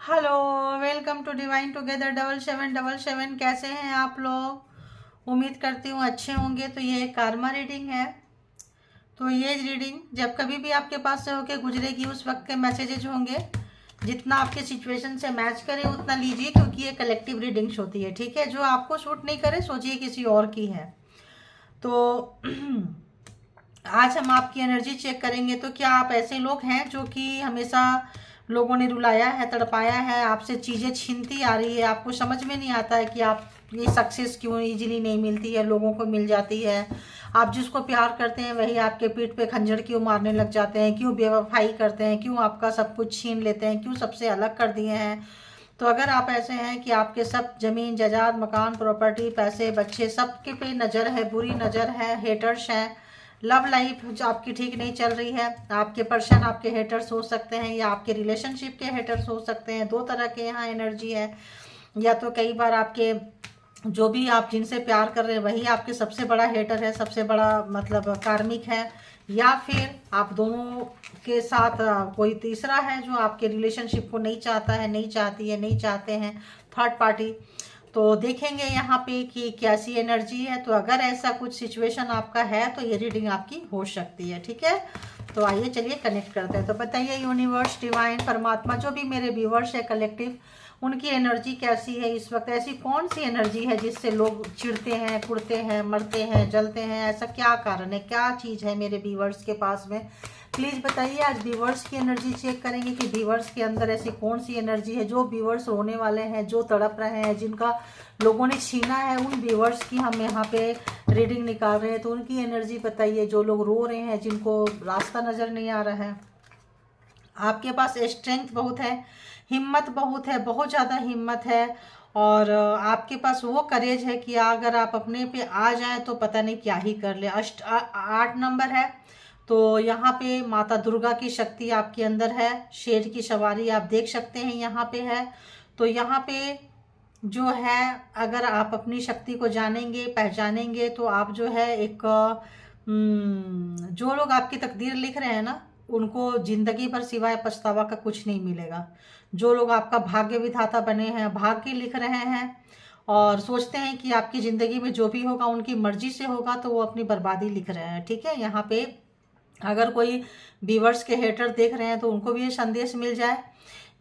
Hello, welcome to divine together 7777। कैसे हैं आप लोग? उम्मीद करती हूँ अच्छे होंगे। तो ये एक कार्मा रीडिंग है। तो ये रीडिंग जब कभी भी आपके पास से होके गुजरेगी उस वक्त के मैसेजेज होंगे, जितना आपके सिचुएशन से मैच करे उतना लीजिए, क्योंकि ये कलेक्टिव रीडिंग्स होती है। ठीक है, जो आपको सूट नहीं करे सोचिए किसी और की है। तो आज हम आपकी एनर्जी चेक करेंगे। तो क्या आप ऐसे लोग हैं जो कि हमेशा लोगों ने रुलाया है, तड़पाया है, आपसे चीज़ें छीनती आ रही है, आपको समझ में नहीं आता है कि आप ये सक्सेस क्यों इजीली नहीं मिलती है, लोगों को मिल जाती है। आप जिसको प्यार करते हैं वही आपके पीठ पे खंजर क्यों मारने लग जाते हैं, क्यों बेवफाई करते हैं, क्यों आपका सब कुछ छीन लेते हैं, क्यों सबसे अलग कर दिए हैं। तो अगर आप ऐसे हैं कि आपके सब जमीन जायदाद मकान प्रॉपर्टी पैसे बच्चे सबके पे नज़र है, बुरी नज़र है, हेटर्स हैं, लव लाइफ जो आपकी ठीक नहीं चल रही है, आपके पर्सन आपके हेटर्स हो सकते हैं या आपके रिलेशनशिप के हेटर्स हो सकते हैं। दो तरह के यहाँ एनर्जी है। या तो कई बार आपके जो भी आप जिनसे प्यार कर रहे हैं वही आपके सबसे बड़ा हेटर है, सबसे बड़ा मतलब कार्मिक है। या फिर आप दोनों के साथ कोई तीसरा है जो आपके रिलेशनशिप को नहीं चाहता है, नहीं चाहती है, नहीं चाहते हैं, थर्ड पार्टी। तो देखेंगे यहाँ पे कि कैसी एनर्जी है। तो अगर ऐसा कुछ सिचुएशन आपका है तो ये रीडिंग आपकी हो सकती है। ठीक है, तो आइए चलिए कनेक्ट करते हैं। तो बताइए यूनिवर्स, डिवाइन, परमात्मा, जो भी मेरे व्यूवर्स है कलेक्टिव, उनकी एनर्जी कैसी है इस वक्त? ऐसी कौन सी एनर्जी है जिससे लोग चिढ़ते हैं, कुड़ते हैं, मरते हैं, जलते हैं? ऐसा क्या कारण है, क्या चीज़ है मेरे व्यूवर्स के पास में? प्लीज़ बताइए। आज व्यूवर्स की एनर्जी चेक करेंगे कि व्यूवर्स के अंदर ऐसी कौन सी एनर्जी है। जो व्यूवर्स रोने वाले हैं, जो तड़प रहे हैं, जिनका लोगों ने छीना है, उन व्यूवर्स की हम यहाँ पे रीडिंग निकाल रहे हैं। तो उनकी एनर्जी बताइए। जो लोग रो रहे हैं, जिनको रास्ता नज़र नहीं आ रहा है, आपके पास स्ट्रेंथ बहुत है, हिम्मत बहुत है, बहुत ज़्यादा हिम्मत है। और आपके पास वो करेज है कि अगर आप अपने पे आ जाएं तो पता नहीं क्या ही कर ले। 8 नंबर है। तो यहाँ पे माता दुर्गा की शक्ति आपके अंदर है। शेर की सवारी आप देख सकते हैं यहाँ पे है। तो यहाँ पे जो है, अगर आप अपनी शक्ति को जानेंगे, पहचानेंगे, तो आप जो है एक जो लोग आपकी तकदीर लिख रहे हैं ना, उनको जिंदगी भर सिवाय पछतावा का कुछ नहीं मिलेगा। जो लोग आपका भाग्य विधाता बने हैं, भाग्य लिख रहे हैं और सोचते हैं कि आपकी ज़िंदगी में जो भी होगा उनकी मर्जी से होगा, तो वो अपनी बर्बादी लिख रहे हैं। ठीक है, यहाँ पे अगर कोई व्यूवर्स के हेटर देख रहे हैं तो उनको भी ये संदेश मिल जाए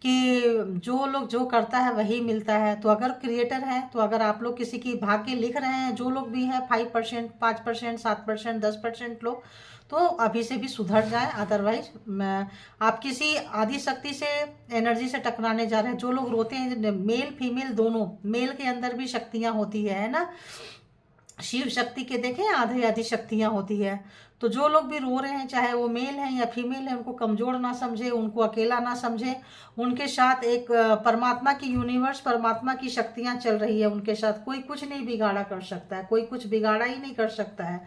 कि जो लोग जो करता है वही मिलता है। तो अगर क्रिएटर है, तो अगर आप लोग किसी की भाग्य लिख रहे हैं, जो लोग भी हैं 5%, 5%, 7%, 10% लोग, तो अभी से भी सुधर जाए। अदरवाइज आप किसी आदि शक्ति से एनर्जी से टकराने जा रहे हैं। जो लोग रोते हैं, मेल फीमेल दोनों, मेल के अंदर भी शक्तियाँ होती है ना, शिव शक्ति के देखें आधी आधी शक्तियाँ होती है। तो जो लोग भी रो रहे हैं, चाहे वो मेल हैं या फीमेल हैं, उनको कमज़ोर ना समझे, उनको अकेला ना समझे। उनके साथ एक परमात्मा की यूनिवर्स, परमात्मा की शक्तियाँ चल रही है उनके साथ। कोई कुछ नहीं बिगाड़ा कर सकता है, कोई कुछ बिगाड़ा ही नहीं कर सकता है।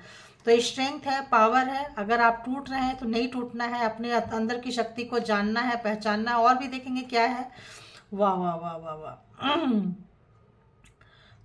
तो स्ट्रेंथ है, पावर है। अगर आप टूट रहे हैं तो नहीं टूटना है, अपने अंदर की शक्ति को जानना है, पहचानना है। और भी देखेंगे क्या है। वाह वाह वाह वाह वाह।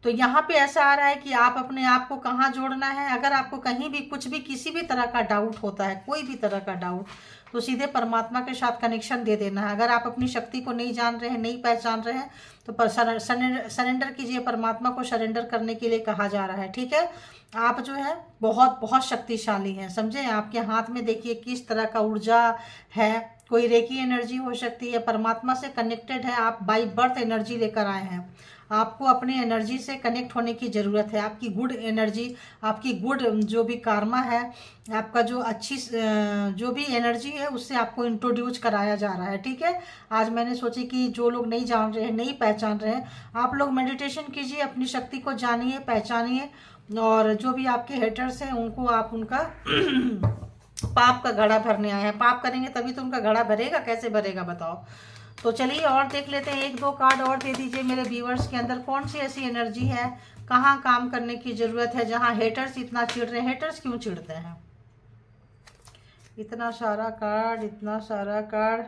तो यहाँ पे ऐसा आ रहा है कि आप अपने आप को कहाँ जोड़ना है। अगर आपको कहीं भी कुछ भी किसी भी तरह का डाउट होता है, कोई भी तरह का डाउट, तो सीधे परमात्मा के साथ कनेक्शन दे देना है। अगर आप अपनी शक्ति को नहीं जान रहे हैं, नहीं पहचान रहे हैं, तो सरेंडर कीजिए। परमात्मा को सरेंडर करने के लिए कहा जा रहा है। ठीक है, आप जो है बहुत बहुत शक्तिशाली हैं, समझे। आपके हाथ में देखिए किस तरह का ऊर्जा है। कोई रेकी एनर्जी हो सकती है, परमात्मा से कनेक्टेड है। आप बाई बर्थ एनर्जी लेकर आए हैं। आपको अपनी एनर्जी से कनेक्ट होने की ज़रूरत है। आपकी गुड एनर्जी, आपकी गुड जो भी कार्मा है, आपका जो अच्छी जो भी एनर्जी है, उससे आपको इंट्रोड्यूस कराया जा रहा है। ठीक है, आज मैंने सोची कि जो लोग नहीं जान रहे हैं, नहीं पहचान रहे हैं, आप लोग मेडिटेशन कीजिए, अपनी शक्ति को जानिए, पहचानिए। और जो भी आपके हेटर्स हैं उनको आप उनका पाप का घड़ा भरने आए हैं। पाप करेंगे तभी तो उनका घड़ा भरेगा, कैसे भरेगा बताओ। तो चलिए और देख लेते हैं। एक दो कार्ड और दे दीजिए मेरे व्यूवर्स के अंदर कौन सी ऐसी एनर्जी है, कहाँ काम करने की ज़रूरत है, जहाँ हेटर्स इतना चिढ़ रहे हैं। हेटर्स क्यों चिढ़ते हैं? इतना सारा कार्ड, इतना सारा कार्ड।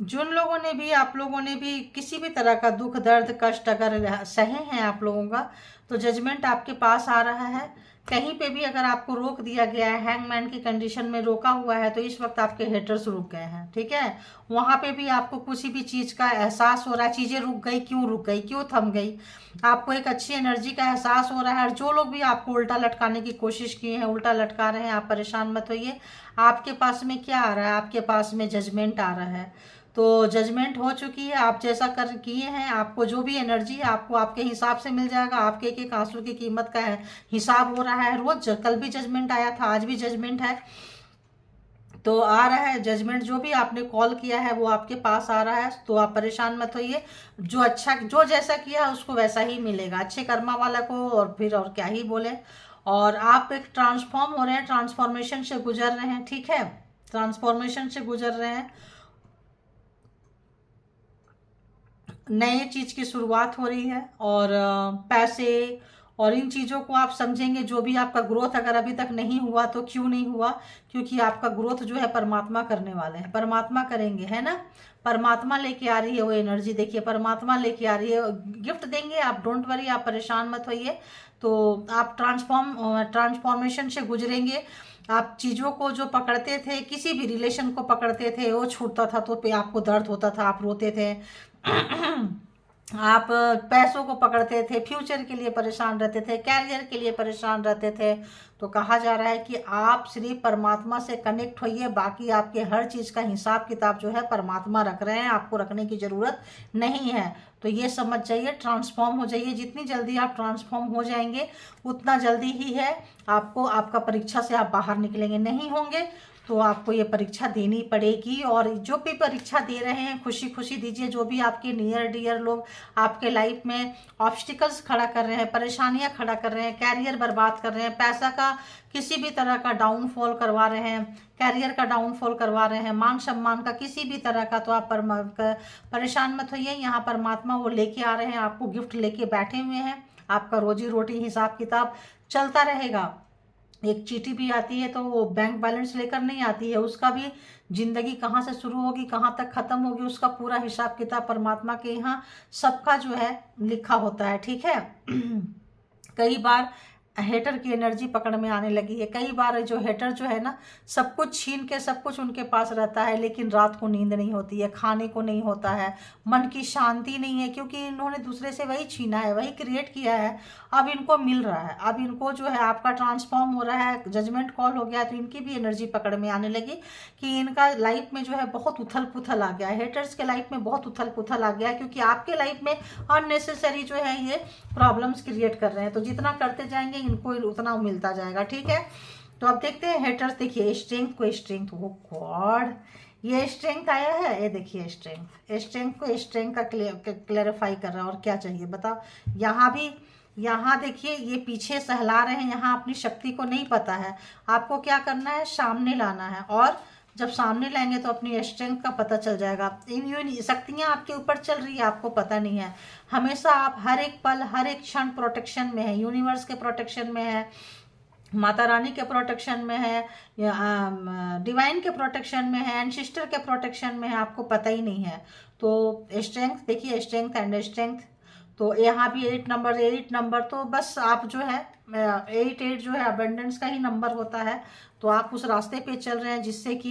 जिन लोगों ने भी, आप लोगों ने भी किसी भी तरह का दुख दर्द कष्ट अगर सहे हैं आप लोगों का, तो जजमेंट आपके पास आ रहा है। कहीं पे भी अगर आपको रोक दिया गया है, हैंगमैन की कंडीशन में रोका हुआ है, तो इस वक्त आपके हेटर्स रुक गए हैं, ठीक है। वहां पे भी आपको किसी भी चीज का एहसास हो रहा है, चीजें रुक गई, क्यों थम गई, आपको एक अच्छी एनर्जी का एहसास हो रहा है। और जो लोग भी आपको उल्टा लटकाने की कोशिश किए हैं, उल्टा लटका रहे हैं, आप परेशान मत होइए। आपके पास में क्या आ रहा है, आपके पास में जजमेंट आ रहा है। तो जजमेंट हो चुकी है, आप जैसा कर किए हैं, आपको जो भी एनर्जी है आपको आपके हिसाब से मिल जाएगा। आपके एक एक आंसू की कीमत का है हिसाब हो रहा है रोज। कल भी जजमेंट आया था, आज भी जजमेंट है, तो आ रहा है जजमेंट। जो भी आपने कॉल किया है वो आपके पास आ रहा है, तो आप परेशान मत होइए। जो अच्छा, जो जैसा किया उसको वैसा ही मिलेगा, अच्छे कर्मा वाला को। और फिर और क्या ही बोले। और आप एक ट्रांसफॉर्म हो रहे हैं, ट्रांसफॉर्मेशन से गुजर रहे हैं, ठीक है, ट्रांसफॉर्मेशन से गुजर रहे हैं। नए चीज की शुरुआत हो रही है, और पैसे और इन चीजों को आप समझेंगे। जो भी आपका ग्रोथ अगर अभी तक नहीं हुआ तो क्यों नहीं हुआ, क्योंकि आपका ग्रोथ जो है परमात्मा करने वाले हैं, परमात्मा करेंगे, है ना। परमात्मा लेके आ रही है वो एनर्जी, देखिए परमात्मा लेके आ रही है, गिफ्ट देंगे। आप डोंट वरी, आप परेशान मत होइए। तो आप ट्रांसफॉर्मेशन से गुजरेंगे। आप चीजों को जो पकड़ते थे, किसी भी रिलेशन को पकड़ते थे, वो छूटता था तो पे आपको दर्द होता था, आप रोते थे। आप पैसों को पकड़ते थे, फ्यूचर के लिए परेशान रहते थे, कैरियर के लिए परेशान रहते थे। तो कहा जा रहा है कि आप सिर्फ परमात्मा से कनेक्ट होइए, बाकी आपके हर चीज का हिसाब किताब जो है परमात्मा रख रहे हैं, आपको रखने की जरूरत नहीं है। तो ये समझ जाइए, ट्रांसफॉर्म हो जाइए। जितनी जल्दी आप ट्रांसफॉर्म हो जाएंगे उतना जल्दी ही है आपको, आपका परीक्षा से आप बाहर निकलेंगे। नहीं होंगे तो आपको ये परीक्षा देनी पड़ेगी। और जो भी परीक्षा दे रहे हैं खुशी खुशी दीजिए। जो भी आपके नियर डियर लोग आपके लाइफ में ऑब्स्टिकल्स खड़ा कर रहे हैं, परेशानियां खड़ा कर रहे हैं, कैरियर बर्बाद कर रहे हैं, पैसा का किसी भी तरह का डाउनफॉल करवा रहे हैं, कैरियर का डाउनफॉल करवा रहे हैं, मान सम्मान का किसी भी तरह का, तो आप परेशान मत होइए। यहाँ परमात्मा वो लेके आ रहे हैं, आपको गिफ्ट लेके बैठे हुए हैं। आपका रोजी रोटी हिसाब किताब चलता रहेगा। एक चीटी भी आती है तो वो बैंक बैलेंस लेकर नहीं आती है, उसका भी जिंदगी कहाँ से शुरू होगी कहाँ तक खत्म होगी उसका पूरा हिसाब किताब परमात्मा के यहाँ सबका जो है लिखा होता है, ठीक है। कई बार हेटर की एनर्जी पकड़ में आने लगी है। कई बार जो हेटर जो है ना, सब कुछ छीन के सब कुछ उनके पास रहता है, लेकिन रात को नींद नहीं होती है, खाने को नहीं होता है, मन की शांति नहीं है, क्योंकि इन्होंने दूसरे से वही छीना है, वही क्रिएट किया है। अब इनको मिल रहा है, अब इनको जो है आपका ट्रांसफॉर्म हो रहा है, जजमेंट कॉल हो गया, तो इनकी भी एनर्जी पकड़ में आने लगी कि इनका लाइफ में जो है बहुत उथल पुथल आ गया है। हेटर्स के लाइफ में बहुत उथल पुथल आ गया है, क्योंकि आपके लाइफ में अननेसेसरी जो है ये प्रॉब्लम्स क्रिएट कर रहे हैं। तो जितना करते जाएंगे इनको उतना मिलता जाएगा, ठीक है। तो अब देखते हैं हेटर्स। देखिए स्ट्रेंथ को स्ट्रेंथ, वो गॉड, ये स्ट्रेंथ आया है, ये देखिए स्ट्रेंथ, स्ट्रेंथ को स्ट्रेंथ का क्लेरिफाई कर रहा है। और क्या चाहिए बताओ। यहाँ भी, यहाँ देखिए ये पीछे सहला रहे हैं, यहाँ अपनी शक्ति को नहीं पता है। आपको क्या करना है, सामने लाना है। और जब सामने लाएंगे तो अपनी स्ट्रेंथ का पता चल जाएगा। इन शक्तियाँ आपके ऊपर चल रही है, आपको पता नहीं है। हमेशा आप हर एक पल हर एक क्षण प्रोटेक्शन में है, यूनिवर्स के प्रोटेक्शन में है, माता रानी के प्रोटेक्शन में है, डिवाइन के प्रोटेक्शन में है, एंसिस्टर के प्रोटेक्शन में है, आपको पता ही नहीं है। तो स्ट्रेंथ देखिए, स्ट्रेंथ एंड स्ट्रेंथ। तो यहाँ भी 8 नंबर तो बस आप जो है 8 जो है अबेंडेंस का ही नंबर होता है। तो आप उस रास्ते पे चल रहे हैं जिससे कि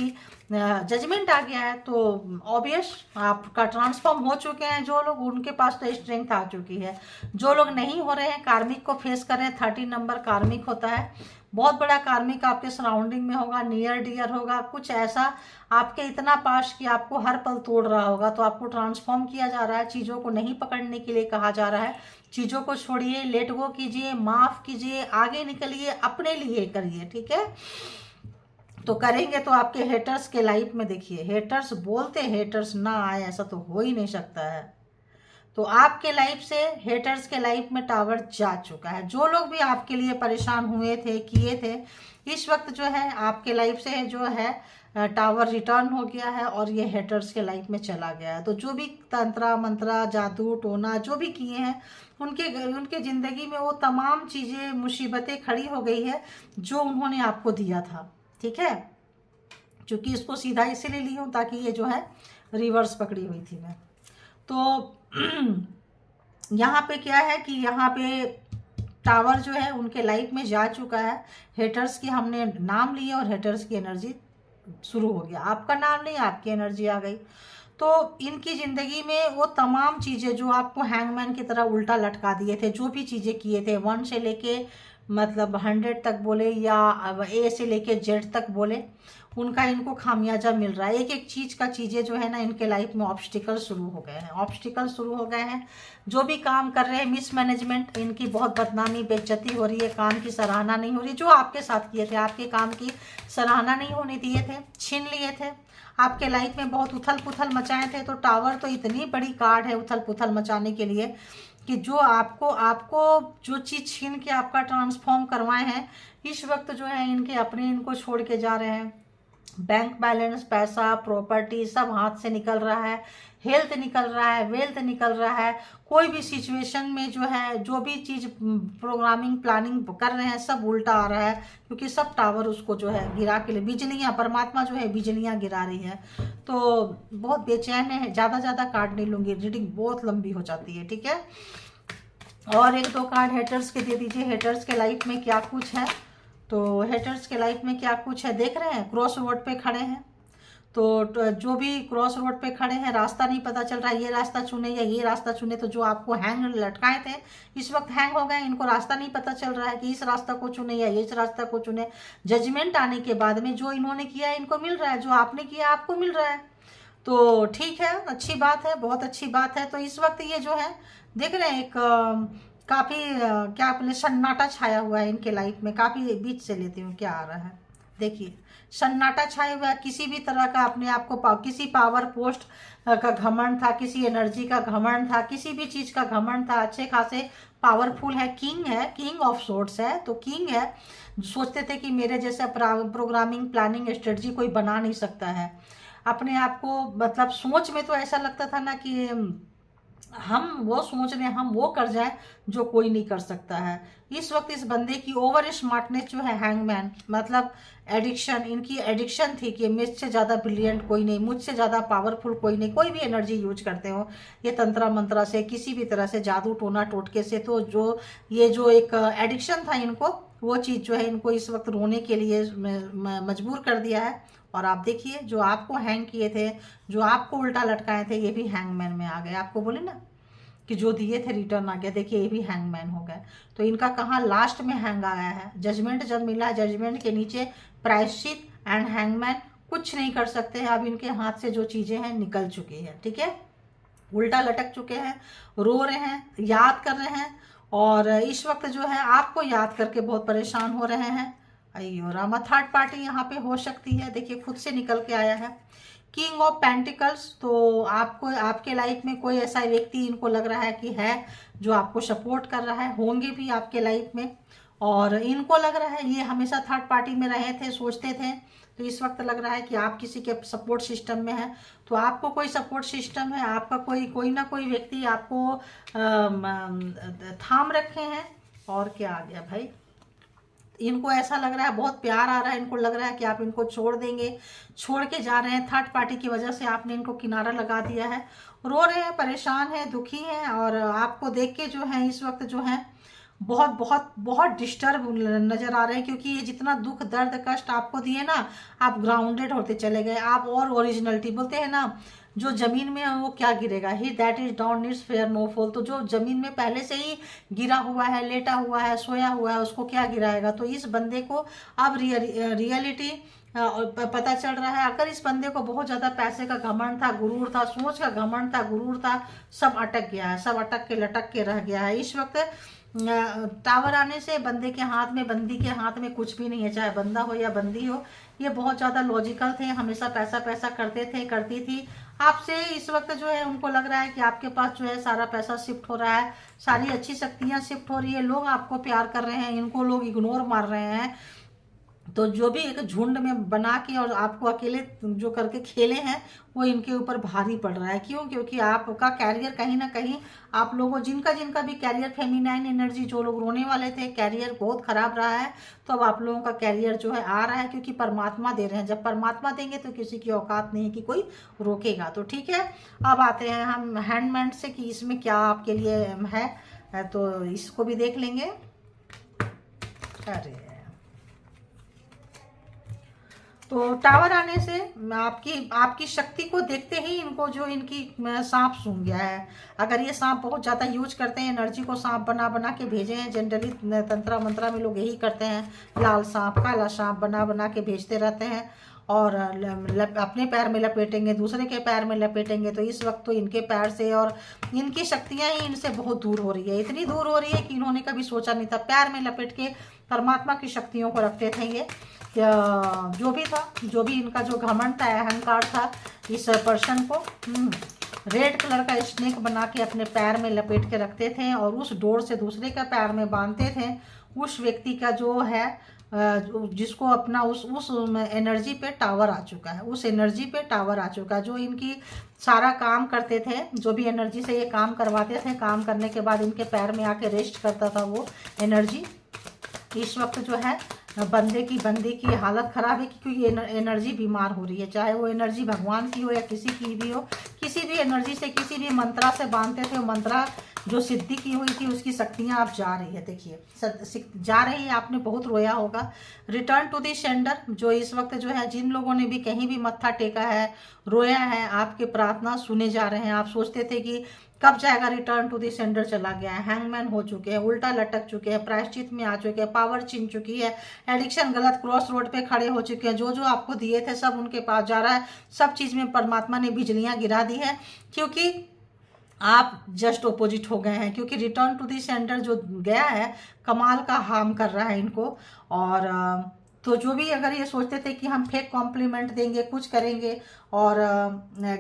जजमेंट आ गया है। तो ऑब्वियस आपका ट्रांसफॉर्म हो चुके हैं जो लोग, उनके पास तो स्ट्रेंथ आ चुकी है। जो लोग नहीं हो रहे हैं, कार्मिक को फेस कर रहे हैं, 13 नंबर कार्मिक होता है। बहुत बड़ा कार्मिक आपके सराउंडिंग में होगा, नियर डियर होगा, कुछ ऐसा आपके इतना पास कि आपको हर पल तोड़ रहा होगा। तो आपको ट्रांसफॉर्म किया जा रहा है, चीज़ों को नहीं पकड़ने के लिए कहा जा रहा है। चीज़ों को छोड़िए, लेट गो कीजिए, माफ़ कीजिए, आगे निकलिए, अपने लिए करिए, ठीक है। तो करेंगे तो आपके हेटर्स के लाइफ में, देखिए हेटर्स बोलते, हेटर्स ना आए ऐसा तो हो ही नहीं सकता है। तो आपके लाइफ से हेटर्स के लाइफ में टावर जा चुका है। जो लोग भी आपके लिए परेशान हुए थे, किए थे, इस वक्त जो है आपके लाइफ से जो है टावर रिटर्न हो गया है और ये हेटर्स के लाइफ में चला गया है। तो जो भी तंत्रा मंत्रा जादू टोना जो भी किए हैं, उनके ज़िंदगी में वो तमाम चीज़ें मुसीबतें खड़ी हो गई है जो उन्होंने आपको दिया था, ठीक है। क्योंकि इसको सीधा इसीलिए ली हूँ ताकि ये जो है रिवर्स पकड़ी हुई थी मैं। तो यहाँ पे क्या है कि यहाँ पे टावर जो है उनके लाइफ में जा चुका है। हेटर्स की हमने नाम लिए और हेटर्स की एनर्जी शुरू हो गया। आपका नाम नहीं, आपकी एनर्जी आ गई। तो इनकी ज़िंदगी में वो तमाम चीज़ें जो आपको हैंगमैन की तरह उल्टा लटका दिए थे, जो भी चीज़ें किए थे, 1 से लेके मतलब 100 तक बोले या ए से लेके जेड तक बोले, उनका इनको खामियाजा मिल रहा है। एक एक चीज़ का चीज़ें जो है ना इनके लाइफ में ऑब्स्टिकल शुरू हो गए हैं, ऑब्स्टिकल शुरू हो गए हैं। जो भी काम कर रहे हैं मिसमैनेजमेंट, इनकी बहुत बदनामी बेइज्जती हो रही है, काम की सराहना नहीं हो रही। जो आपके साथ किए थे, आपके काम की सराहना नहीं होने दिए थे, छीन लिए थे, आपके लाइफ में बहुत उथल पुथल मचाए थे। तो टावर तो इतनी बड़ी कार्ड है उथल पुथल मचाने के लिए कि जो आपको आपको जो चीज़ छीन के आपका ट्रांसफॉर्म करवाए हैं, इस वक्त जो है इनके अपने इनको छोड़ के जा रहे हैं। बैंक बैलेंस, पैसा, प्रॉपर्टी सब हाथ से निकल रहा है, हेल्थ निकल रहा है, वेल्थ निकल रहा है। कोई भी सिचुएशन में जो है, जो भी चीज़ प्रोग्रामिंग प्लानिंग कर रहे हैं, सब उल्टा आ रहा है, क्योंकि सब टावर उसको जो है गिरा के लिए, बिजलियाँ, परमात्मा जो है बिजलियाँ गिरा रही है। तो बहुत बेचैन है, ज़्यादा कार्ड नहीं लूँगी, रीडिंग बहुत लंबी हो जाती है, ठीक है। और एक दो कार्ड हेटर्स के दे दीजिए, हेटर्स के लाइफ में क्या कुछ है। तो हेटर्स के लाइफ में क्या कुछ है, देख रहे हैं क्रॉस रोड पे खड़े हैं। तो जो भी क्रॉस रोड पे खड़े हैं, रास्ता नहीं पता चल रहा है, ये रास्ता चुने या ये रास्ता चुने। तो जो आपको हैंग लटकाए थे इस वक्त हैंग हो गए, इनको रास्ता नहीं पता चल रहा है कि इस रास्ता को चुने या इस रास्ता को चुने। जजमेंट आने के बाद में जो इन्होंने किया इनको मिल रहा है, जो आपने किया आपको मिल रहा है। तो ठीक है, अच्छी बात है, बहुत अच्छी बात है। तो इस वक्त ये जो है देख रहे हैं एक काफ़ी क्या बोले सन्नाटा छाया हुआ है इनके लाइफ में। काफ़ी बीच से लेती हूँ क्या आ रहा है, देखिए सन्नाटा छाया हुआ है। किसी भी तरह का अपने आप को किसी पावर पोस्ट का घमंड था, किसी एनर्जी का घमंड था, किसी भी चीज़ का घमंड था। अच्छे खासे पावरफुल है, किंग ऑफ सोर्ट्स है। तो किंग है, सोचते थे कि मेरे जैसा प्रोग्रामिंग प्लानिंग स्ट्रेटजी कोई बना नहीं सकता है। अपने आप को मतलब सोच में तो ऐसा लगता था ना कि हम वो सोच रहे हैं, हम वो कर जाए जो कोई नहीं कर सकता है। इस वक्त इस बंदे की ओवर स्मार्टनेस जो है, हैंगमैन मतलब एडिक्शन, इनकी एडिक्शन थी कि मुझसे ज़्यादा ब्रिलियंट कोई नहीं, मुझसे ज़्यादा पावरफुल कोई नहीं। कोई भी एनर्जी यूज करते हो, ये तंत्रा मंत्रा से, किसी भी तरह से, जादू टोना टोटके से, तो जो ये जो एक एडिक्शन था इनको, वो चीज़ जो है इनको इस वक्त रोने के लिए मजबूर कर दिया है। और आप देखिए जो आपको हैंग किए थे, जो आपको उल्टा लटकाए थे, ये भी हैंगमैन में आ गए। आपको बोले ना कि जो दिए थे रिटर्न आ गया, देखिए ये भी हैंगमैन हो गए। तो इनका कहाँ लास्ट में हैंग आया है। जजमेंट जब मिला, जजमेंट के नीचे प्रायश्चित एंड हैंगमैन कुछ नहीं कर सकते हैं। अब इनके हाथ से जो चीज़ें हैं निकल चुकी है, ठीक है। उल्टा लटक चुके हैं, रो रहे हैं, याद कर रहे हैं, और इस वक्त जो है आपको याद करके बहुत परेशान हो रहे हैं। अयो रामा, थर्ड पार्टी यहाँ पे हो सकती है, देखिए खुद से निकल के आया है किंग ऑफ पेंटिकल्स। तो आपको आपके लाइफ में कोई ऐसा व्यक्ति इनको लग रहा है कि है जो आपको सपोर्ट कर रहा है, होंगे भी आपके लाइफ में। और इनको लग रहा है ये हमेशा थर्ड पार्टी में रहे थे, सोचते थे। तो इस वक्त लग रहा है कि आप किसी के सपोर्ट सिस्टम में है। तो आपको कोई सपोर्ट सिस्टम है, आपका कोई ना कोई व्यक्ति आपको थाम रखे हैं। और क्या आ गया भाई, इनको ऐसा लग रहा है, बहुत प्यार आ रहा है, इनको लग रहा है कि आप इनको छोड़ देंगे, छोड़ के जा रहे हैं। थर्ड पार्टी की वजह से आपने इनको किनारा लगा दिया है। रो रहे हैं, परेशान हैं, दुखी हैं, और आपको देख के जो है इस वक्त जो है बहुत बहुत बहुत डिस्टर्ब नजर आ रहे हैं। क्योंकि ये जितना दुख दर्द कष्ट आपको दिए ना, आप ग्राउंडेड होते चले गए आप। और ओरिजिनलिटी बोलते हैं ना, जो जमीन में है वो क्या गिरेगा, he that is down needs fear no fall. तो जो जमीन में पहले से ही गिरा हुआ है, लेटा हुआ है, सोया हुआ है, उसको क्या गिराएगा। तो इस बंदे को अब रियलिटी पता चल रहा है। अगर इस बंदे को बहुत ज़्यादा पैसे का घमंड था, गुरूर था, सोच का घमंड था, गुरूर था, सब अटक गया है, सब अटक के लटक के रह गया है। इस वक्त टावर आने से बंदे के हाथ में, बंदी के हाथ में कुछ भी नहीं है, चाहे बंदा हो या बंदी हो। ये बहुत ज़्यादा लॉजिकल थे, हमेशा पैसा पैसा करते थे, करती थी आपसे। इस वक्त जो है उनको लग रहा है कि आपके पास जो है सारा पैसा शिफ्ट हो रहा है, सारी अच्छी शक्तियाँ शिफ्ट हो रही है, लोग आपको प्यार कर रहे हैं, इनको लोग इग्नोर मार रहे हैं। तो जो भी एक झुंड में बना के और आपको अकेले जो करके खेले हैं, वो इनके ऊपर भारी पड़ रहा है। क्यों? क्योंकि आपका कैरियर कहीं ना कहीं, आप लोगों जिनका जिनका भी कैरियर फेमिनाइन एनर्जी, जो लोग रोने वाले थे, कैरियर बहुत खराब रहा है। तो अब आप लोगों का कैरियर जो है आ रहा है, क्योंकि परमात्मा दे रहे हैं। जब परमात्मा देंगे तो किसी की औकात नहीं है कि कोई रोकेगा। तो ठीक है, अब आते हैं हम हैंडमैन से कि इसमें क्या आपके लिए है, तो इसको भी देख लेंगे। अरे तो टावर आने से आपकी आपकी शक्ति को देखते ही इनको जो इनकी सांप सूंघ गया है। अगर ये सांप बहुत ज़्यादा यूज करते हैं, एनर्जी को सांप बना बना के भेजे हैं, जनरली तंत्रा मंत्रा में लोग यही करते हैं, लाल सांप काला सांप बना बना के भेजते रहते हैं और अपने पैर में लपेटेंगे, दूसरे के पैर में लपेटेंगे। तो इस वक्त तो इनके पैर से और इनकी शक्तियाँ ही इनसे बहुत दूर हो रही है, इतनी दूर हो रही है कि इन्होंने कभी सोचा नहीं था। पैर में लपेट के परमात्मा की शक्तियों को रखते थे ये, जो भी था, जो भी इनका जो घमंड था, अहंकार था, इस पर्सन को रेड कलर का स्नेक बना के अपने पैर में लपेट के रखते थे और उस डोर से दूसरे का पैर में बांधते थे। उस व्यक्ति का जो है जिसको अपना उस एनर्जी पे टावर आ चुका है, उस एनर्जी पे टावर आ चुका है, जो इनकी सारा काम करते थे, जो भी एनर्जी से ये काम करवाते थे, काम करने के बाद इनके पैर में आके रेस्ट करता था वो एनर्जी। इस वक्त जो है बंदे की हालत ख़राब है क्योंकि एनर्जी बीमार हो रही है, चाहे वो एनर्जी भगवान की हो या किसी की भी हो। किसी भी एनर्जी से, किसी भी मंत्रा से बांधते थे, वो मंत्रा जो सिद्धि की हुई थी उसकी शक्तियाँ आप जा रही है। देखिए जा रही है, आपने बहुत रोया होगा। रिटर्न टू द सेंडर, जो इस वक्त जो है जिन लोगों ने भी कहीं भी मत्था टेका है, रोया है, आपके प्रार्थना सुने जा रहे हैं। आप सोचते थे कि कब जाएगा, रिटर्न टू दी सेंडर चला गया है, हैंगमैन हो चुके हैं, उल्टा लटक चुके हैं, प्रायश्चित में आ चुके हैं, पावर छीन चुकी है, एडिक्शन गलत क्रॉस रोड पे खड़े हो चुके हैं, जो जो आपको दिए थे सब उनके पास जा रहा है। सब चीज़ में परमात्मा ने बिजलियां गिरा दी है क्योंकि आप जस्ट ओपोजिट हो गए हैं। क्योंकि रिटर्न टू दी सेंटर जो गया है कमाल का हार्म कर रहा है इनको। और तो जो भी अगर ये सोचते थे कि हम फेक कॉम्प्लीमेंट देंगे, कुछ करेंगे और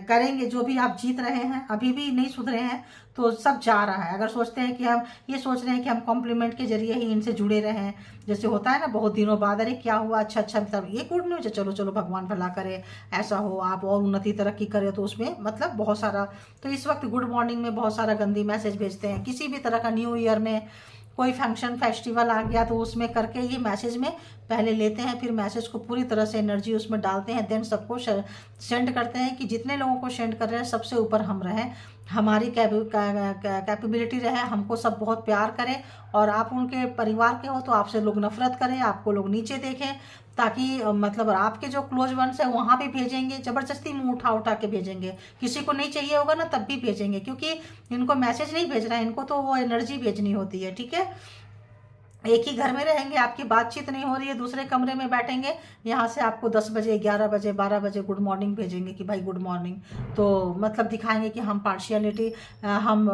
करेंगे, जो भी आप जीत रहे हैं, अभी भी नहीं सुधरे हैं, तो सब जा रहा है। अगर सोचते हैं कि हम ये सोच रहे हैं कि हम कॉम्प्लीमेंट के जरिए ही इनसे जुड़े रहें, जैसे होता है ना बहुत दिनों बाद, अरे क्या हुआ, अच्छा अच्छा, मतलब ये गुड न्यूज है, चलो चलो भगवान भला करे, ऐसा हो, आप और उन्नति तरक्की करें, तो उसमें मतलब बहुत सारा। तो इस वक्त गुड मॉर्निंग में बहुत सारा गंदी मैसेज भेजते हैं। किसी भी तरह का न्यू ईयर में कोई फंक्शन फेस्टिवल आ गया तो उसमें करके ये मैसेज में पहले लेते हैं, फिर मैसेज को पूरी तरह से एनर्जी उसमें डालते हैं, देन सबको सेंड करते हैं कि जितने लोगों को सेंड कर रहे हैं सबसे ऊपर हम रहें, हमारी कैपेबिलिटी रहे, हमको सब बहुत प्यार करें, और आप उनके परिवार के हो तो आपसे लोग नफरत करें, आपको लोग नीचे देखें, ताकि मतलब आपके जो क्लोज वंस है वहाँ भी भेजेंगे, ज़बरदस्ती मुंह उठा उठा के भेजेंगे। किसी को नहीं चाहिए होगा ना तब भी भेजेंगे, क्योंकि इनको मैसेज नहीं भेजना है, इनको तो वो एनर्जी भेजनी होती है। ठीक है, एक ही घर में रहेंगे, आपकी बातचीत नहीं हो रही है, दूसरे कमरे में बैठेंगे, यहाँ से आपको 10 बजे 11 बजे 12 बजे गुड मॉर्निंग भेजेंगे कि भाई गुड मॉर्निंग। तो मतलब दिखाएंगे कि हम पार्शियलिटी, हम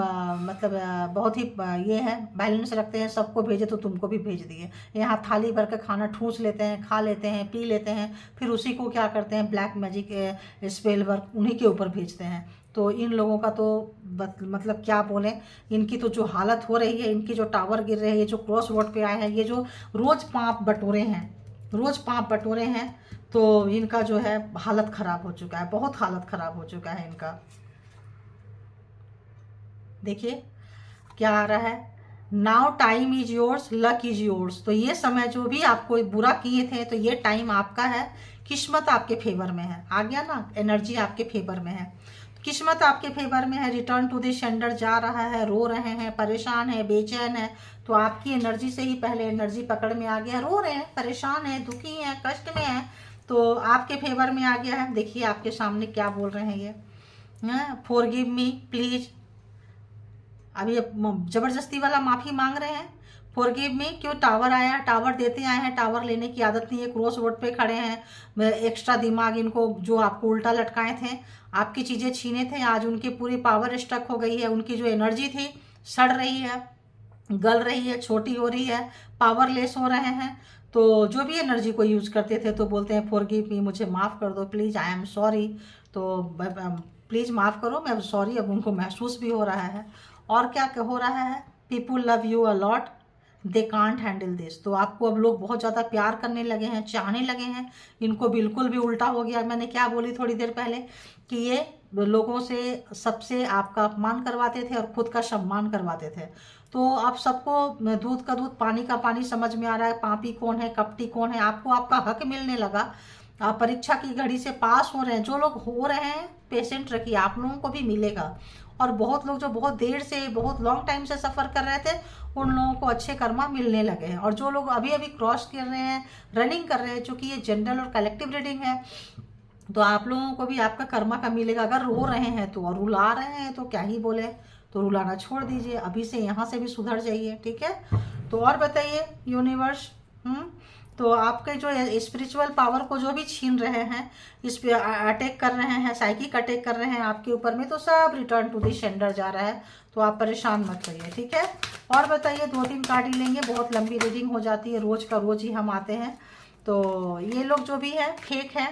मतलब बहुत ही ये है, बैलेंस रखते हैं, सबको भेजे तो तुमको भी भेज दिए। यहाँ थाली भर के खाना ठूस लेते हैं, खा लेते हैं, पी लेते हैं, फिर उसी को क्या करते हैं, ब्लैक मैजिक स्पेल वर्क उन्हीं के ऊपर भेजते हैं। तो इन लोगों का तो मतलब क्या बोलें, इनकी तो जो हालत हो रही है, इनकी जो टावर गिर रहे हैं, ये जो क्रॉस रोड पे आए हैं, ये जो रोज़ पाँप बटोरे हैं, रोज़ पाँप बटोरे हैं, तो इनका जो है हालत ख़राब हो चुका है, बहुत हालत ख़राब हो चुका है इनका। देखिए क्या आ रहा है, now time is yours, luck is yours. तो ये समय जो भी आपको बुरा किए थे, तो ये टाइम आपका है, किस्मत आपके फेवर में है। आ गया ना, एनर्जी आपके फेवर में है, किस्मत आपके फेवर में है। रिटर्न टू द सेंडर जा रहा है, रो रहे हैं, परेशान है, बेचैन है, तो आपकी एनर्जी से ही पहले एनर्जी पकड़ में आ गया, रो रहे हैं, परेशान है, दुखी हैं, कष्ट में है, तो आपके फेवर में आ गया है। देखिए आपके सामने क्या बोल रहे हैं ये, फॉरगिव मी प्लीज, अभी जबरदस्ती वाला माफ़ी मांग रहे हैं, फॉरगिव मी। क्यों, टावर आया, टावर देते आए हैं, टावर लेने की आदत नहीं है, क्रॉस रोड पे खड़े हैं, एक्स्ट्रा दिमाग इनको, जो आपको उल्टा लटकाए थे, आपकी चीज़ें छीने थे, आज उनकी पूरी पावर स्टक हो गई है, उनकी जो एनर्जी थी सड़ रही है, गल रही है, छोटी हो रही है, पावरलेस हो रहे हैं। तो जो भी एनर्जी को यूज़ करते थे तो बोलते हैं फॉरगिव मी, मुझे माफ़ कर दो प्लीज़, आई एम सॉरी। तो प्लीज़ माफ़ करो, मैं सॉरी, अब उनको महसूस भी हो रहा है। और क्या हो रहा है, people love you a lot, they can't handle this. तो आपको अब लोग बहुत ज़्यादा प्यार करने लगे हैं, चाहने लगे हैं, इनको बिल्कुल भी उल्टा हो गया। मैंने क्या बोली थोड़ी देर पहले कि ये लोगों से, सबसे आपका अपमान करवाते थे और खुद का सम्मान करवाते थे। तो आप सबको दूध का दूध पानी का पानी समझ में आ रहा है, पापी कौन है, कपटी कौन है, आपको आपका हक मिलने लगा, आप परीक्षा की घड़ी से पास हो रहे हैं। जो लोग हो रहे हैं पेशेंट रखिए, आप लोगों को भी मिलेगा। और बहुत लोग जो बहुत देर से, बहुत लॉन्ग टाइम से सफ़र कर रहे थे, उन लोगों को अच्छे कर्मा मिलने लगे हैं। और जो लोग अभी अभी क्रॉस कर रहे हैं, रनिंग कर रहे हैं, चूँकि ये जनरल और कलेक्टिव रीडिंग है, तो आप लोगों को भी आपका कर्मा का मिलेगा। अगर रो रहे हैं तो, और रुला रहे हैं तो क्या ही बोले, तो रुलाना छोड़ दीजिए, अभी से यहाँ से भी सुधर जाइए, ठीक है। तो और बताइए यूनिवर्स, तो आपके जो स्पिरिचुअल पावर को जो भी छीन रहे हैं, इस पे अटैक कर रहे हैं, साइकिक अटैक कर रहे हैं आपके ऊपर में, तो सब रिटर्न टू द सेंडर जा रहा है। तो आप परेशान मत होइए, ठीक है। और बताइए, 2-3 कार्ड ही लेंगे, बहुत लंबी रीडिंग हो जाती है, रोज का रोज ही हम आते हैं। तो ये लोग जो भी है फेक है,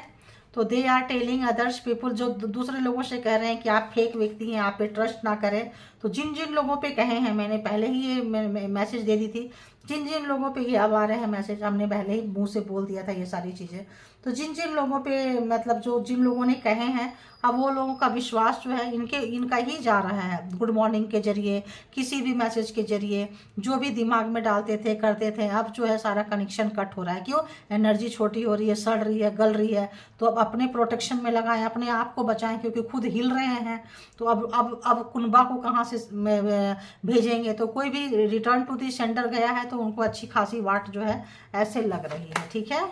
तो they are telling others people, जो दूसरे लोगों से कह रहे हैं कि आप फेक व्यक्ति हैं, आप पे ट्रस्ट ना करें। तो जिन जिन लोगों पे कहे हैं, मैंने पहले ही ये मैसेज दे दी थी, जिन जिन लोगों पे ये अब आ रहे हैं मैसेज, हमने पहले ही मुंह से बोल दिया था ये सारी चीज़ें। तो जिन जिन लोगों पे, मतलब जो जिन लोगों ने कहे हैं, अब वो लोगों का विश्वास जो है इनका ही जा रहा है। गुड मॉर्निंग के जरिए, किसी भी मैसेज के जरिए, जो भी दिमाग में डालते थे, करते थे, अब जो है सारा कनेक्शन कट हो रहा है। क्यों? एनर्जी छोटी हो रही है, सड़ रही है, गल रही है। तो अब अपने प्रोटेक्शन में लगाएं, अपने आप को बचाएं, क्योंकि खुद हिल रहे हैं। तो अब कुनबा को कहाँ से भेजेंगे? तो कोई भी रिटर्न टू दी सेंडर गया है तो उनको अच्छी खासी वाट जो है ऐसे लग रही है, ठीक है।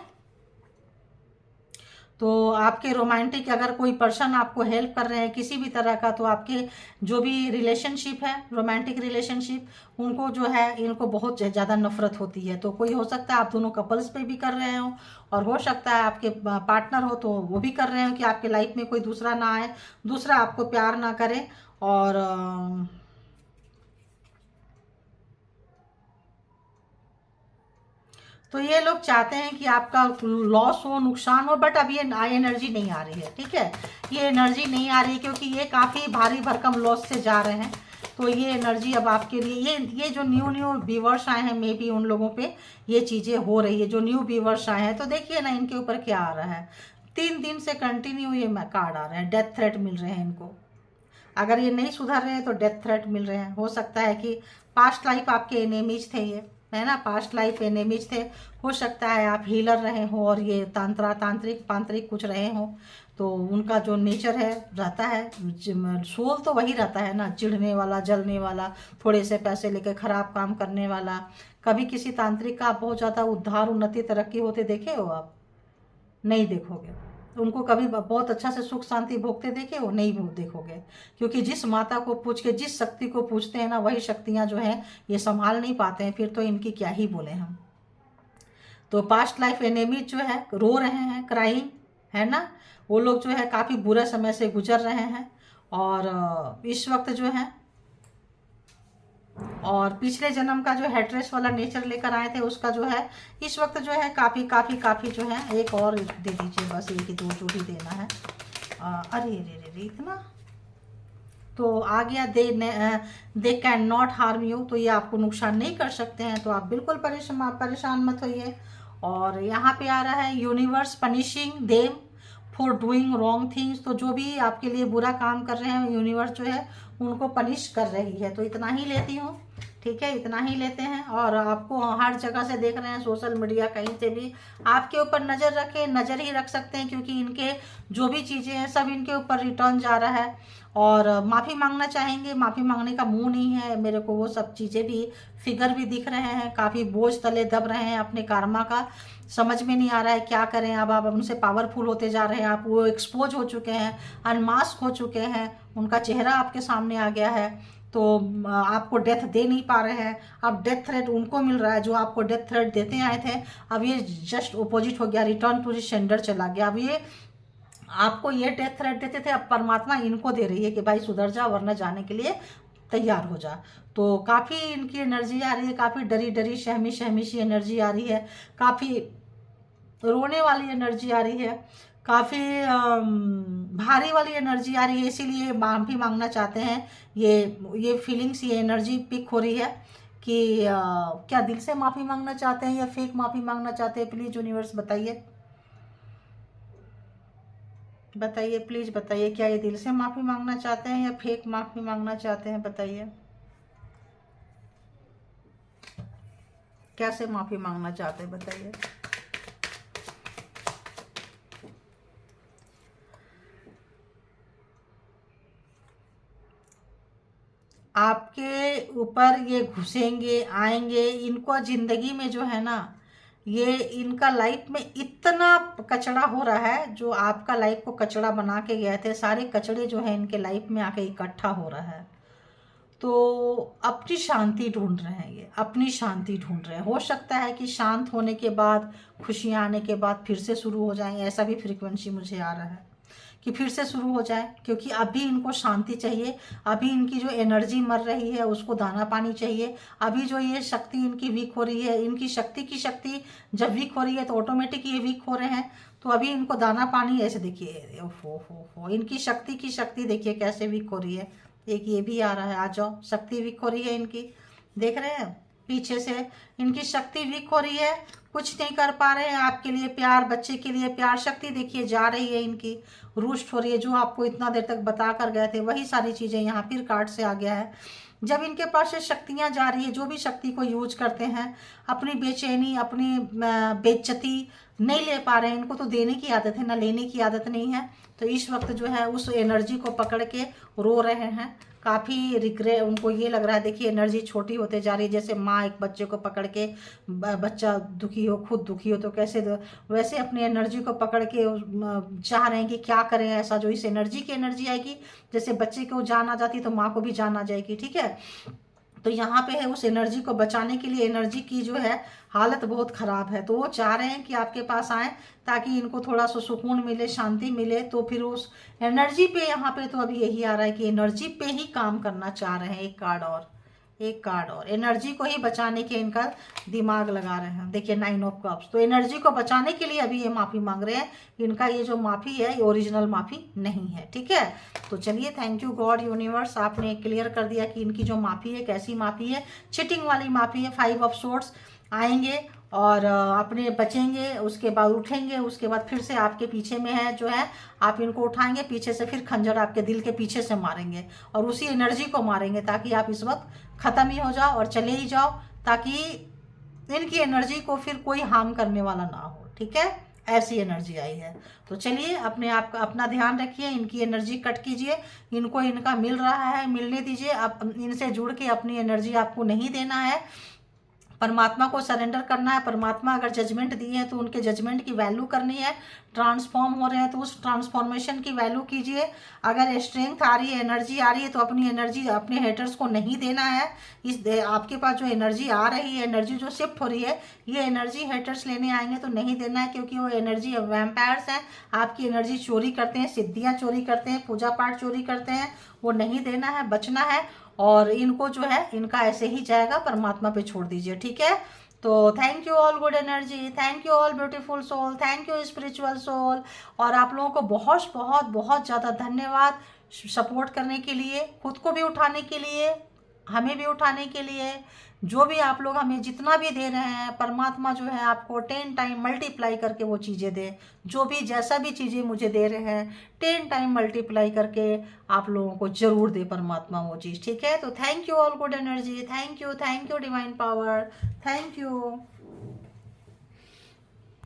तो आपके रोमांटिक, अगर कोई पर्सन आपको हेल्प कर रहे हैं किसी भी तरह का, तो आपके जो भी रिलेशनशिप है, रोमांटिक रिलेशनशिप, उनको जो है, इनको बहुत ज़्यादा नफरत होती है। तो कोई हो सकता है आप दोनों कपल्स पे भी कर रहे हो, और हो सकता है आपके पार्टनर हो तो वो भी कर रहे हो कि आपके लाइफ में कोई दूसरा ना आए, दूसरा आपको प्यार ना करे। और तो ये लोग चाहते हैं कि आपका लॉस हो, नुकसान हो, बट अब ये एनर्जी नहीं आ रही है, ठीक है। ये एनर्जी नहीं आ रही क्योंकि ये काफ़ी भारी भरकम लॉस से जा रहे हैं। तो ये एनर्जी अब आपके लिए, ये जो न्यू न्यू व्यूवर्स आए हैं, मे बी उन लोगों पे ये चीज़ें हो रही है, जो न्यू व्यूवर्स आए हैं। तो देखिए ना, इनके ऊपर क्या आ रहा है, 3 दिन से कंटिन्यू ये कार्ड आ रहे हैं, डेथ थ्रेट मिल रहे हैं इनको। अगर ये नहीं सुधर रहे हैं तो डेथ थ्रेट मिल रहे हैं। हो सकता है कि पास्ट लाइफ आपके एनेमीज थे, ये है ना, पास्ट लाइफ एनेमीज थे। हो सकता है आप हीलर रहे हो और ये तांत्रिक कुछ रहे हो। तो उनका जो नेचर है, रहता है, सोल तो वही रहता है ना, चिढ़ने वाला, जलने वाला, थोड़े से पैसे लेके खराब काम करने वाला। कभी किसी तांत्रिक का बहुत ज़्यादा उद्धार, उन्नति, तरक्की होते देखे हो आप? नहीं देखोगे। उनको कभी बहुत अच्छा से सुख शांति भोगते देखे हो? नहीं भोग देखोगे। क्योंकि जिस माता को पूछ के, जिस शक्ति को पूछते हैं ना, वही शक्तियाँ जो है ये संभाल नहीं पाते हैं। फिर तो इनकी क्या ही बोले हम। तो पास्ट लाइफ एनेमीज जो है रो रहे हैं, क्राइंग, है ना। वो लोग जो है काफ़ी बुरे समय से गुजर रहे हैं। और इस वक्त जो है, और पिछले जन्म का जो हेट्रेस वाला नेचर लेकर आए थे, उसका जो है इस वक्त जो है काफ़ी काफ़ी काफ़ी जो है, एक और दे दीजिए, बस एक ही 2 जोड़ी देना है। अरे रे रे रे, इतना तो आ गया। They can not harm you, तो ये आपको नुकसान नहीं कर सकते हैं। तो आप बिल्कुल परेशान मत होइए। और यहाँ पे आ रहा है universe punishing them for doing wrong things. तो जो भी आपके लिए बुरा काम कर रहे हैं, यूनिवर्स जो है उनको पनिश कर रही है। तो इतना ही लेती हूँ, ठीक है, इतना ही लेते हैं। और आपको हर जगह से देख रहे हैं, सोशल मीडिया, कहीं से भी आपके ऊपर नज़र रखें, नज़र ही रख सकते हैं, क्योंकि इनके जो भी चीज़ें हैं सब इनके ऊपर रिटर्न जा रहा है। और माफ़ी मांगना चाहेंगे, माफ़ी मांगने का मुंह नहीं है मेरे को। वो सब चीज़ें भी, फिगर भी दिख रहे हैं, काफ़ी बोझ तले दब रहे हैं अपने कर्मा का। समझ में नहीं आ रहा है क्या करें। अब आप उनसे पावरफुल होते जा रहे हैं, आप वो एक्सपोज हो चुके हैं, अनमास्क हो चुके हैं, उनका चेहरा आपके सामने आ गया है। तो आपको डेथ दे नहीं पा रहे हैं। अब डेथ थ्रेट उनको मिल रहा है जो आपको डेथ थ्रेट देते आए थे। अब ये जस्ट अपोजिट हो गया, रिटर्न टू द सेंडर चला गया। अब ये आपको ये डेथ थ्रेट देते थे, अब परमात्मा इनको दे रही है कि भाई सुधर जा, वरना जाने के लिए तैयार हो जा। तो काफ़ी इनकी एनर्जी आ रही है, काफ़ी डरी डरी, सहमी सहमी सी एनर्जी आ रही है, काफ़ी रोने वाली एनर्जी आ रही है, काफ़ी भारी वाली एनर्जी आ रही है। इसीलिए माफ़ी मांगना चाहते हैं। ये फीलिंग्स, ये एनर्जी पिक हो रही है कि क्या दिल से माफ़ी मांगना चाहते हैं या फेक माफ़ी मांगना चाहते हैं? प्लीज़ यूनिवर्स बताइए, बताइए, प्लीज़ बताइए, क्या ये दिल से माफ़ी मांगना चाहते हैं या फेक माफ़ी मांगना चाहते हैं? बताइए, कैसे माफ़ी मांगना चाहते हैं? बताइए। आपके ऊपर ये घुसेंगे, आएंगे, इनको ज़िंदगी में जो है ना, ये इनका लाइफ में इतना कचरा हो रहा है, जो आपका लाइफ को कचरा बना के गए थे, सारे कचड़े जो है इनके लाइफ में आके इकट्ठा हो रहा है। तो अपनी शांति ढूंढ रहे हैं, ये अपनी शांति ढूंढ रहे हैं। हो सकता है कि शांत होने के बाद, खुशियाँ आने के बाद फिर से शुरू हो जाएं, ऐसा भी फ्रीक्वेंसी मुझे आ रहा है कि फिर से शुरू हो जाए, क्योंकि अभी इनको शांति चाहिए। अभी इनकी जो एनर्जी मर रही है उसको दाना पानी चाहिए। अभी जो ये शक्ति इनकी वीक हो रही है, इनकी शक्ति की शक्ति जब वीक हो रही है तो ऑटोमेटिक ये वीक हो रहे हैं। तो अभी इनको दाना पानी, ऐसे देखिए, हो इनकी शक्ति की शक्ति देखिए कैसे वीक हो रही है। एक ये भी आ रहा है, आ जाओ, शक्ति वीक हो रही है इनकी, देख रहे हैं पीछे से इनकी शक्ति वीक हो रही है, कुछ नहीं कर पा रहे हैं आपके लिए प्यार, बच्चे के लिए प्यार। शक्ति देखिए जा रही है इनकी, रुष्ट हो रही है। जो आपको इतना देर तक बता कर गए थे वही सारी चीज़ें यहाँ फिर कार्ड से आ गया है। जब इनके पास से शक्तियाँ जा रही है, जो भी शक्ति को यूज करते हैं, अपनी बेचैनी, अपनी बेइज्जती नहीं ले पा रहे हैं। इनको तो देने की आदत है ना, लेने की आदत नहीं है। तो इस वक्त जो है उस एनर्जी को पकड़ के रो रहे हैं, काफ़ी रिग्रेट उनको ये लग रहा है। देखिए एनर्जी छोटी होते जा रही है, जैसे माँ एक बच्चे को पकड़ के, बच्चा दुखी हो, खुद दुखी हो तो कैसे वैसे अपनी एनर्जी को पकड़ के चाह रहे हैं कि क्या करें ऐसा जो इस एनर्जी की एनर्जी आएगी। जैसे बच्चे को जान आ जाती तो माँ को भी जान आ जाएगी, ठीक है। तो यहाँ पे है उस एनर्जी को बचाने के लिए, एनर्जी की जो है हालत बहुत ख़राब है, तो वो चाह रहे हैं कि आपके पास आए ताकि इनको थोड़ा सा सुकून मिले, शांति मिले। तो फिर उस एनर्जी पे यहाँ पे तो अभी यही आ रहा है कि एनर्जी पे ही काम करना चाह रहे हैं। एक कार्ड और एनर्जी को ही बचाने के इनका दिमाग लगा रहे हैं। देखिए 9 ऑफ कप्स, तो एनर्जी को बचाने के लिए अभी ये माफ़ी मांग रहे हैं। इनका ये जो माफ़ी है ये ओरिजिनल माफ़ी नहीं है, ठीक है। तो चलिए, थैंक यू गॉड यूनिवर्स, आपने क्लियर कर दिया कि इनकी जो माफ़ी है कैसी माफ़ी है, चिटिंग वाली माफ़ी है। 5 ऑफ सोर्ड्स आएंगे और अपने बचेंगे, उसके बाद उठेंगे, उसके बाद फिर से आपके पीछे में है जो है, आप इनको उठाएंगे पीछे से, फिर खंजर आपके दिल के पीछे से मारेंगे और उसी एनर्जी को मारेंगे ताकि आप इस वक्त ख़त्म ही हो जाओ और चले ही जाओ, ताकि इनकी एनर्जी को फिर कोई हार्म करने वाला ना हो, ठीक है। ऐसी एनर्जी आई है। तो चलिए, अपने आप का अपना ध्यान रखिए, इनकी एनर्जी कट कीजिए, इनको इनका मिल रहा है मिलने दीजिए। अब इनसे जुड़ के अपनी एनर्जी आपको नहीं देना है, परमात्मा को सरेंडर करना है। परमात्मा अगर जजमेंट दिए हैं तो उनके जजमेंट की वैल्यू करनी है। ट्रांसफॉर्म हो रहे हैं तो उस ट्रांसफॉर्मेशन की वैल्यू कीजिए। अगर स्ट्रेंथ आ रही है, एनर्जी आ रही है, तो अपनी एनर्जी अपने हेटर्स को नहीं देना है। आपके पास जो एनर्जी आ रही है, एनर्जी जो शिफ्ट हो रही है, ये एनर्जी हेटर्स लेने आएंगे तो नहीं देना है, क्योंकि वो एनर्जी वैम्पायर्स हैं, आपकी एनर्जी चोरी करते हैं, सिद्धियाँ चोरी करते हैं, पूजा पाठ चोरी करते हैं, वो नहीं देना है, बचना है। और इनको जो है इनका ऐसे ही जाएगा, परमात्मा पे छोड़ दीजिए, ठीक है। तो thank you all good energy, thank you all beautiful soul, thank you spiritual soul. और आप लोगों को बहुत बहुत बहुत ज़्यादा धन्यवाद सपोर्ट करने के लिए, खुद को भी उठाने के लिए, हमें भी उठाने के लिए। जो भी आप लोग हमें जितना भी दे रहे हैं, परमात्मा जो है आपको 10 टाइम मल्टीप्लाई करके वो चीज़ें दे। जो भी जैसा भी चीज़ें मुझे दे रहे हैं 10 टाइम मल्टीप्लाई करके आप लोगों को ज़रूर दे परमात्मा वो चीज़, ठीक है। तो thank you all good energy, thank you divine power, thank you.